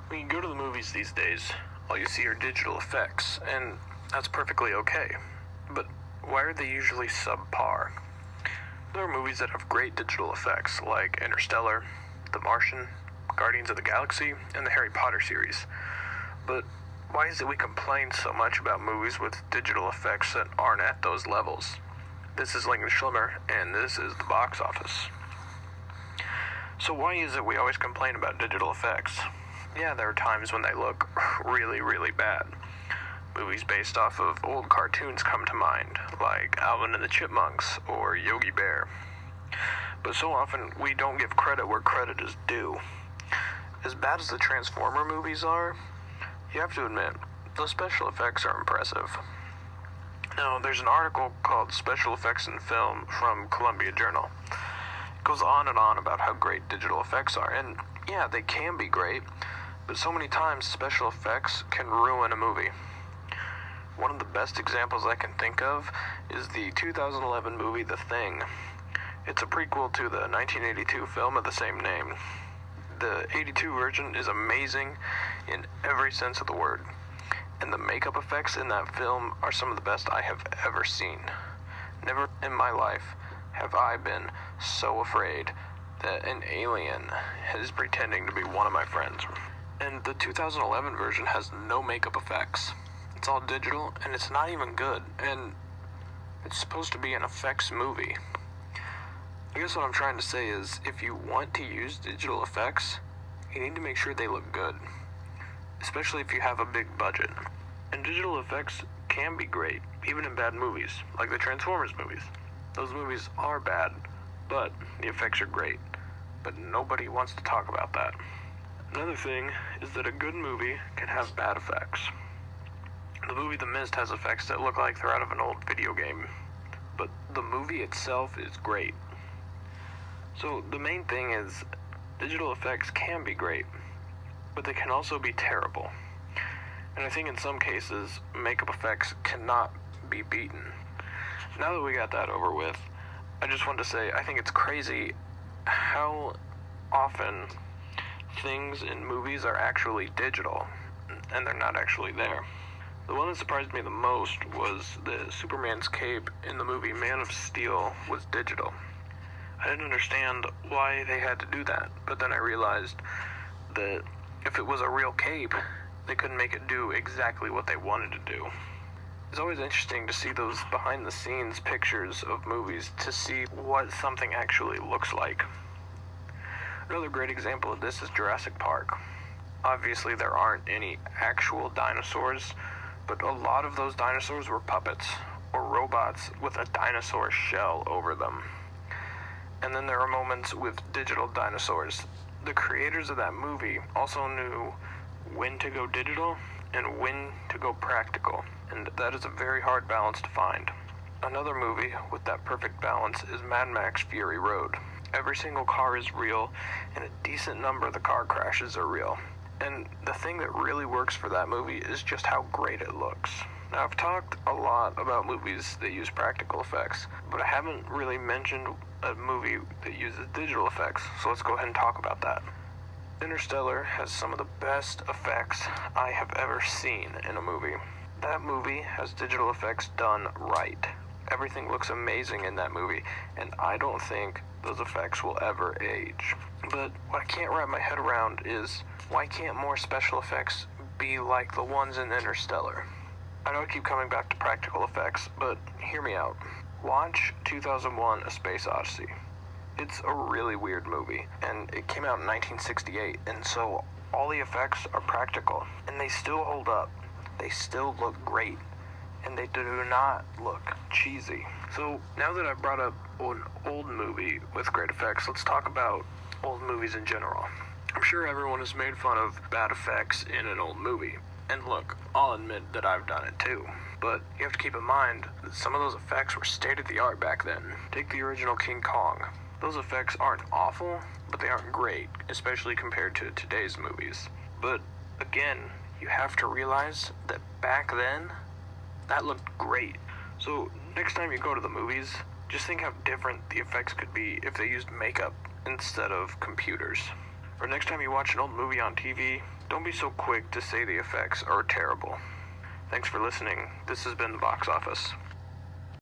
When you go to the movies these days, all you see are digital effects, and that's perfectly okay. But why are they usually subpar? There are movies that have great digital effects, like Interstellar, The Martian, Guardians of the Galaxy, and the Harry Potter series. But why is it we complain so much about movies with digital effects that aren't at those levels? This is Lincoln Schlimmer, and this is the box office. So why is it we always complain about digital effects? Yeah, there are times when they look really, really bad. Movies based off of old cartoons come to mind, like Alvin and the Chipmunks or Yogi Bear. But so often, we don't give credit where credit is due. As bad as the Transformer movies are, you have to admit, the special effects are impressive. Now, there's an article called Special Effects in Film from Columbia Journal. It goes on and on about how great digital effects are, and yeah, they can be great, but so many times special effects can ruin a movie. One of the best examples I can think of is the 2011 movie The Thing. It's a prequel to the 1982 film of the same name. The 82 version is amazing in every sense of the word, and the makeup effects in that film are some of the best I have ever seen. Never in my life have I been so afraid that an alien is pretending to be one of my friends. And the 2011 version has no makeup effects. It's all digital, and it's not even good, and it's supposed to be an effects movie. I guess what I'm trying to say is, if you want to use digital effects, you need to make sure they look good, especially if you have a big budget. And digital effects can be great, even in bad movies, like the Transformers movies. Those movies are bad, but the effects are great. But nobody wants to talk about that. Another thing is that a good movie can have bad effects. The movie The Mist has effects that look like they're out of an old video game, but the movie itself is great. So the main thing is, digital effects can be great, but they can also be terrible. And I think in some cases, makeup effects cannot be beaten. Now that we got that over with, I just want to say I think it's crazy how often things in movies are actually digital, and they're not actually there. The one that surprised me the most was that Superman's cape in the movie Man of Steel was digital. I didn't understand why they had to do that, but then I realized that if it was a real cape, they couldn't make it do exactly what they wanted to do. It's always interesting to see those behind-the-scenes pictures of movies to see what something actually looks like. Another great example of this is Jurassic Park. Obviously, there aren't any actual dinosaurs, but a lot of those dinosaurs were puppets, or robots with a dinosaur shell over them. And then there are moments with digital dinosaurs. The creators of that movie also knew when to go digital and when to go practical, and that is a very hard balance to find. Another movie with that perfect balance is Mad Max Fury Road. Every single car is real, and a decent number of the car crashes are real. And the thing that really works for that movie is just how great it looks. Now, I've talked a lot about movies that use practical effects, but I haven't really mentioned a movie that uses digital effects, so let's go ahead and talk about that. Interstellar has some of the best effects I have ever seen in a movie. That movie has digital effects done right. Everything looks amazing in that movie, and I don't think those effects will ever age. But what I can't wrap my head around is, why can't more special effects be like the ones in Interstellar? I know I keep coming back to practical effects, but hear me out. Watch 2001: A Space Odyssey. It's a really weird movie, and it came out in 1968, and so all the effects are practical, and they still hold up. They still look great, and they do not look cheesy. So now that I've brought up an old movie with great effects, let's talk about old movies in general. I'm sure everyone has made fun of bad effects in an old movie. And look, I'll admit that I've done it too. But you have to keep in mind that some of those effects were state-of-the-art back then. Take the original King Kong. Those effects aren't awful, but they aren't great, especially compared to today's movies. But again, you have to realize that back then, that looked great. So next time you go to the movies, just think how different the effects could be if they used makeup instead of computers. Or next time you watch an old movie on TV, don't be so quick to say the effects are terrible. Thanks for listening. This has been The Box Office.